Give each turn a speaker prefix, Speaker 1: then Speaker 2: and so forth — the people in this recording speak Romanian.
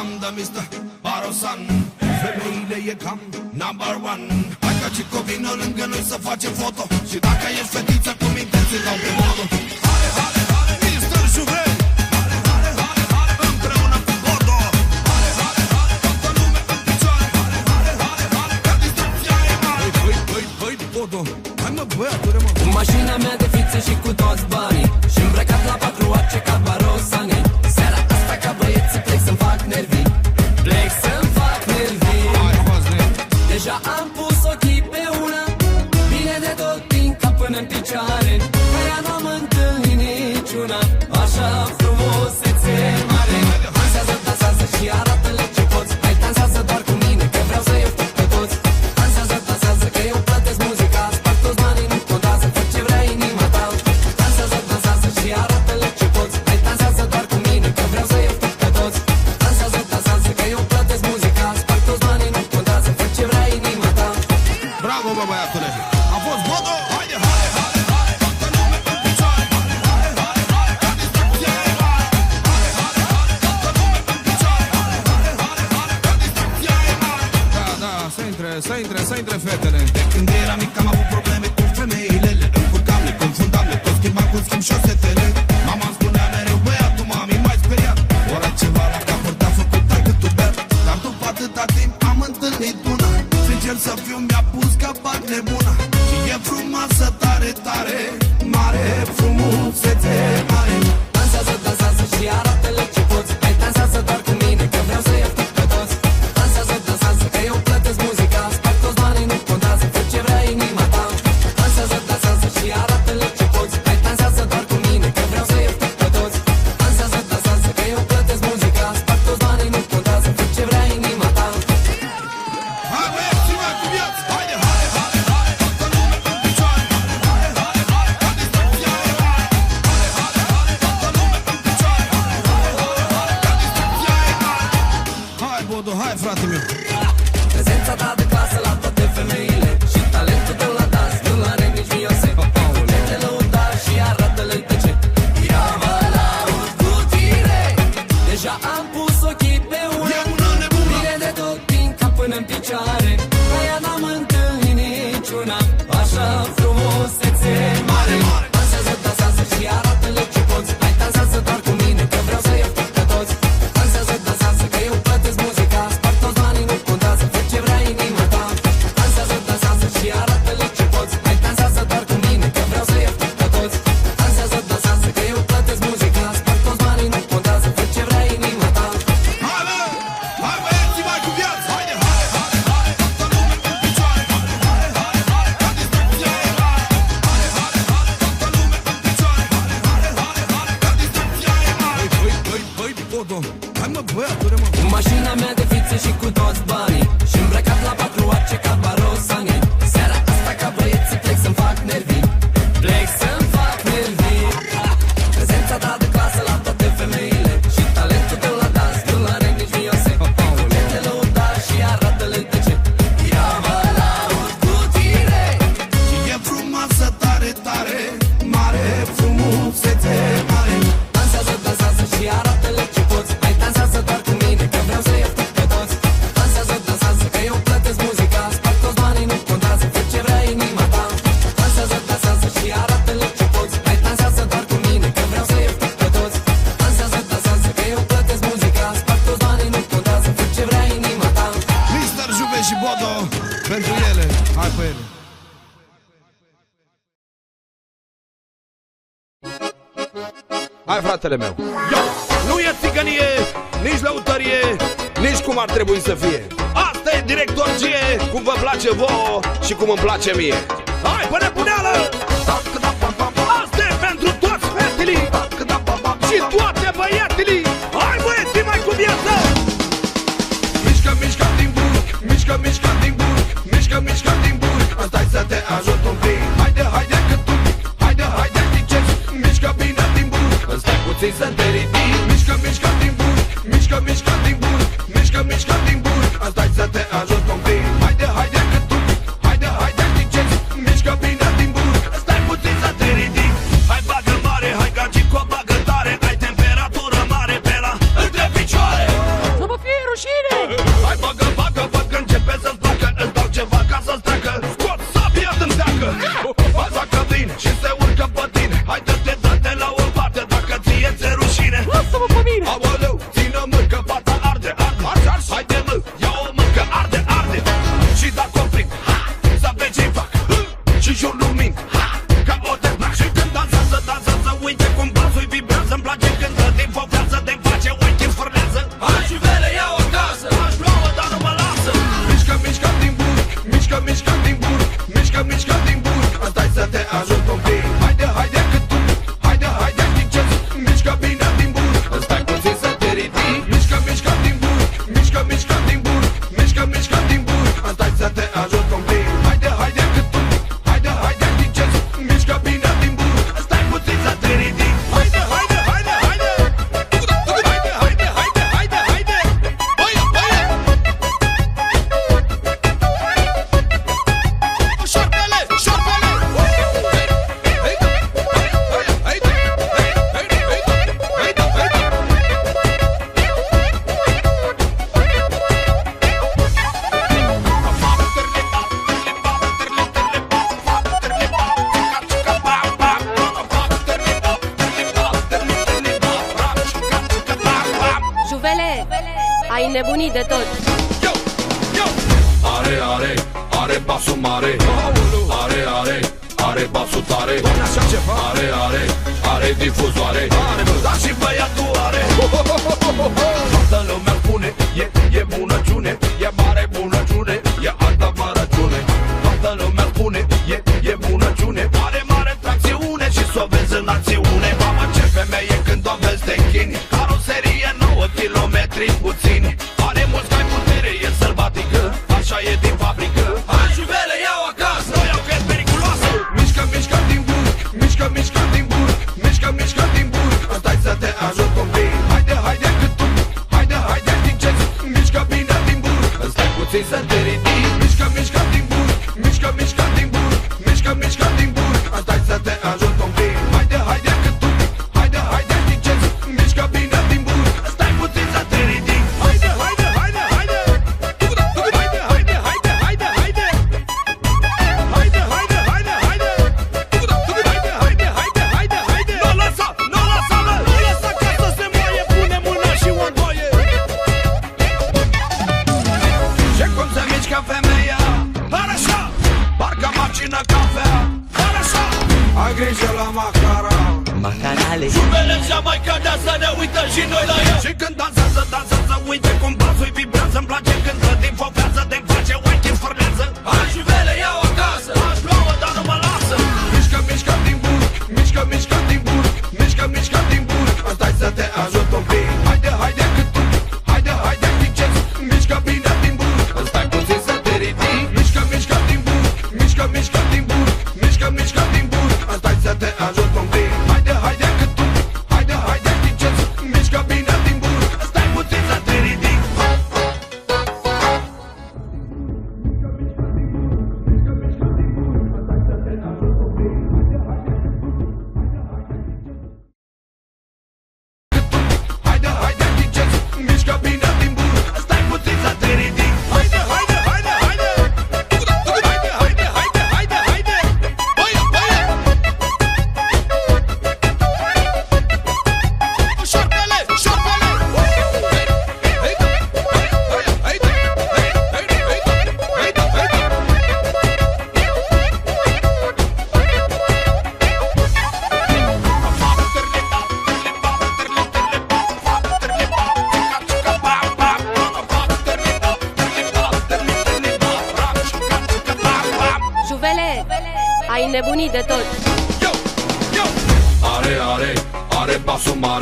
Speaker 1: cam de Mr. Barosan. Femeile e cam number one. Hai că Cico vină lângă noi să facem foto. Și dacă ești fetiță cu minte, ți dau pe modo. Hale, hale, hale, Mr. Juve. Hale, hale, hale, hale, împreună cu Bodo. Hale, hale, hale, toată lumea în picioare. Hale, hale, hale, hale, că distracția e mare. Băi, Bodo, hai mă băiatule mă.
Speaker 2: Cu mașina mea de fițe și cu toți banii și îmbrăcat la patru arce ca Barosani. Seara asta ca băieții plec să-mi fac nervi. Plec să-mi fac nervi. Deja am pus ochii pe una, bine de tot din cap până-n picioare. Că ea n-am întâlnit niciuna așa frumusețe mare. Dansează, dansează și arată-le ce poți. Hai dansează doar cu mine, că vreau să iau pe toți. Dansează, dansează, că eu plătesc muzica. Sparg toți banii, nu contează, fă ce vrea inima ta. Dansează, dansează și arată-le ce poți. Hai dansează doar cu mine, că vreau să iau pe toți. Dansează, dansează, că eu plătesc muzica. Sparg toți banii, nu contează, fă ce vrea inima ta.
Speaker 1: Bravo, bă, băiatule! A fost Bodo! Haide, haide, haide, haide, toată lumea în picioare! Haide, haide, haide, haide, că distracția e mare! Haide, haide, haide, toată lumea în picioare! Haide, haide, haide, haide, că distracția e mare! Da, să intre fetele! De când eram mic am avut probleme cu femeile. Le încurcam, le confundam, le tot schimbam cu schimb șosetele. Mama îmi spunea mereu, băiatul mami, m-ai speriat. Ora ceva la capăt a făcut tai cât tu beat. Dar după atâta timp am întâlnit una. Sincer să fiu, mi-a pus capac nebuna. Și e frumoasă tare, tare, mare, frumusețe mare.
Speaker 2: Dansează, dansează și arată-le ce poți. Hai dansează doar cu mine, că vreau să iau pe toți. Dansează, dansează, că eu plătesc muzica. Sparg toți banii, nu contează, fă ce vrea inima ta. Dansează, dansează și arată-le ce poți. Hai dansează doar cu mine, că vreau să iau pe toți. Dansează, dansează, că eu plătesc muzica. Sparg toți banii, nu contează, fă ce vrea inima ta.
Speaker 1: Hai băieți, mai cu viață! Haide, haide, haide, haide, toată lumea în picioare! Haide, haide, haide, că distracția e mare! Haide, haide, haide, toată lumea în picioare! Haide, haide, haide, că distracția e mare! Hai, Bodo, hai, frate meu!
Speaker 2: Prezența ta de clasă la toate femeile și talentul tău la dans nu l-are nici Beyoncé. Le lăuda și arată-le de ce ia mă laud cu tine. Deja am pus ochii pe una,
Speaker 1: E una nebună!
Speaker 2: bine de tot din cap până-n picioare. Că ea n-am întâlnit niciuna așa frumusețe mare. Dansează, dansează și arată-le ce poți. Hai dansează doar cu mine, că vreau să iau pe toți. Dansează, dansează, că eu plătesc muzica. Sparg toți banii, nu contează, fă ce vrea inima ta. Dansează, dansează și arată-le ce poți. Hai dansează doar cu mine, că vreau să iau pe toți. Dansează, dansează, că eu plătesc muzica. Sparg toți banii, nu contează, fă ce vrea inima ta.
Speaker 1: Hai, bă! Hai, băieți, mai cu viață! Haide, haide, haide, haide, toată lumea în picioare! Haide, haide, haide, haide, că distracția e mare! Haide, haide, haide, toată lumea în picioare! Haide, haide, haide, haide, că distracția e mare! Băi, Bodo! Hai mă, băiatule, mă!
Speaker 2: Cu mașina mea de fițe și cu toți banii și îmbrăcat la patru arce ca Barosani. Seara asta ca băieții plec să-mi fac nervi. Plec să-mi fac nervi. Prezența ta de clasă la toate femeile și talentul tău la dans nu l-are nici Beyoncé. Le lăuda și arată-le de ce ia mă laud cu tine.
Speaker 1: Și e frumoasă tare, tare, mare, frumusețe mare.
Speaker 2: Dansează, dansează și arată-le ce poți. Hai dansează doar cu mine, că vreau să iau pe toți. Dansează, dansează, că eu plătesc muzica. Sparg toți banii, nu contează, fă ce vrea inima ta. Dansează, dansează și arată-le ce poți. Hai dansează doar cu mine, că vreau să iau pe toți. Dansează, dansează, că eu plătesc muzica. Sparg toți banii, nu contează, fă ce vrea inima ta.
Speaker 1: Mr. Juve și Bodo pentru ele. Hai pe ele. Hai, fratele meu. Yo! Nu e țigănie, nici lăutărie, nici cum ar trebui să fie. Asta e direct orgie, cum vă place vouă și cum îmi place mie. Hai, până puneală! Asta e pentru toți fetele și toate băiatele. Hai, băieții, mai cu viață! Mișcă, mișcă din burg, mișcă, mișcă din burg, mișcă, mișcă din burg. Asta-i să te ajut un pic. Haide, haide cât un pic, haide, haide diceți. Mișcă bine din burg, stai puțin să te ridici. Mișcă, mișcă din burg, mișcă, mișcă din burg, mișcă, mișcă din burg. Asta-i să te ajut un pic. Haide, haide cât un pic, haide, haide diceți. Mișcă bine din burg, stai puțin
Speaker 3: nebunit de tot.
Speaker 1: Yo, yo. Are basul mare. Are basul tare. Are difuzoare. Dar și băiatul are. Toată lumea spune, e bunăciune. E mare bunăciune. E alta mărăciune. Toată lumea spune, e bunăciune. Are mare tracțiune și s-o vezi în acțiune. Mamă, ce femeie când o vezi te închini. Caroserie 9 kilometri puțini. Are mulți mai putere, e sălbatică. Așa e din fabrică. Hai juvele, iau acasă. Nu iau că e periculoasă. Mișcă, mișcă din burg. Mișcă, mișcă din burg. Mișcă, mișcă din burg. Stai să te ajut un pic. Haide, haide cât tu. Haide, haide din ce zi. Mișcă bine din burg. Stai puțin să te ridici. Mișcă, mișcă din burg. Mișcă, mișcă din burg. Mișcă, mișcă din burg. Stai să te ajut un pic. Haide, haide cât tu. Haide, haide din ce zi. Mișcă bine din burg. Stai puțin să te ridici. Haide, haide, haide, haide. Haide, haide, haide, haide, haide. Haide, haide, haide, haide. Haide, haide, haide, haide. Nu lăsa, nu lăsa, nu lăsa ca să se moaie. Pune mâna și o îndoie. Și cum se mișcă femeia? Doar așa, parcă macină cafea. Doar așa, ai grijă la macara.
Speaker 4: Macarale.
Speaker 1: Juvele Jamaica de să ne uită și noi la ea. Și când dansează, dansează, uite cum basul-i vibrează. Îmi place când din fofează, te-mi face white informează. Hai juvele, iau acasă. Aș plouă, dar nu mă lasă. Mișcă, mișcă din burg. Mișcă, mișcă din burg. Mișcă, mișcă din burg. Stai să te ajut un pic. Haide, haide cât tu. Haide, haide din ce zi. Mișcă bine din burg. Stai puțin să te ridici. Mișcă, mișcă din burg. Mișcă, mișcă din burg. Mișcă, mișcă din burg. Stai să te ajut un pic. Haide, haide cât tu. Haide, haide din ce zi. Mișcă bine din burg. Stai puțin să te ridici. Haide, haide din ce zi. Mișcă bine din burg. Stai puțin să te ridici. Haide, haide, haide, haide. Haide, haide, haide, haide, haide. Băie, băie. Șorpele, șorpele. Haide, haide, haide, haide, haide.
Speaker 3: Juvele, ai nebunit de tot.
Speaker 1: Yo, yo. Are basul mare.